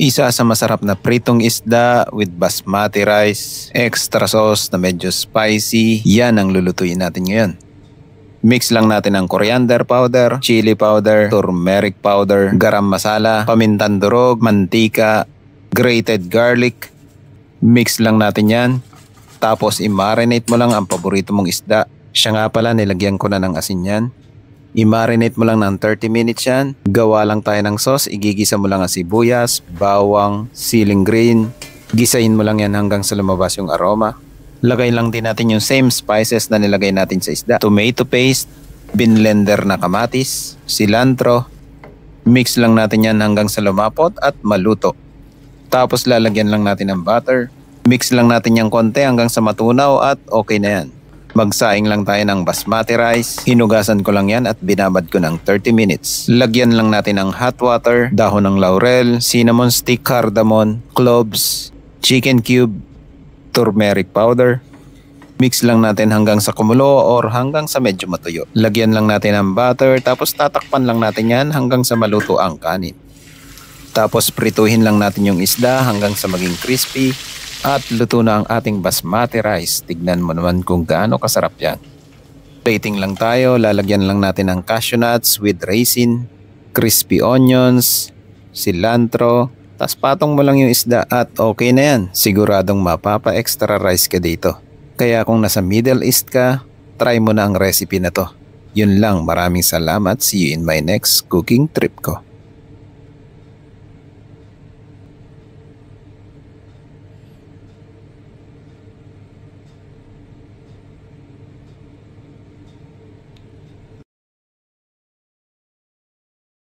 Isa sa masarap na pritong isda with basmati rice, extra sauce na medyo spicy, yan ang lulutuin natin ngayon. Mix lang natin ang coriander powder, chili powder, turmeric powder, garam masala, pamintang durog, mantika, grated garlic. Mix lang natin yan. Tapos i-marinate mo lang ang paborito mong isda. Siya nga pala, nilagyan ko na ng asin yan. I-marinate mo lang ng 30 minutes yan. Gawa lang tayo ng sauce. Igigisa mo lang ang sibuyas, bawang, siling green. Gisahin mo lang yan hanggang sa lumabas yung aroma. Lagay lang din natin yung same spices na nilagay natin sa isda. Tomato paste, binlender na kamatis, cilantro. Mix lang natin yan hanggang sa lumapot at maluto. Tapos lalagyan lang natin ng butter. Mix lang natin yung konti hanggang sa matunaw at okay na yan. Magsaing lang tayo ng basmati rice. Hinugasan ko lang yan at binabad ko ng 30 minutes. Lagyan lang natin ng hot water, dahon ng laurel, cinnamon stick, cardamom, cloves, chicken cube, turmeric powder. Mix lang natin hanggang sa kumulo or hanggang sa medyo matuyo. Lagyan lang natin ng butter tapos tatakpan lang natin yan hanggang sa maluto ang kanin. Tapos prituhin lang natin yung isda hanggang sa maging crispy. At luto na ang ating basmati rice. Tignan mo naman kung gaano kasarap yan. Plating lang tayo. Lalagyan lang natin ng cashew nuts with raisin, crispy onions, cilantro. Tas patong mo lang yung isda at okay na yan. Siguradong mapapa-extra rice ka dito. Kaya kung nasa Middle East ka, try mo na ang recipe na to. Yun lang, maraming salamat. See you in my next cooking trip ko.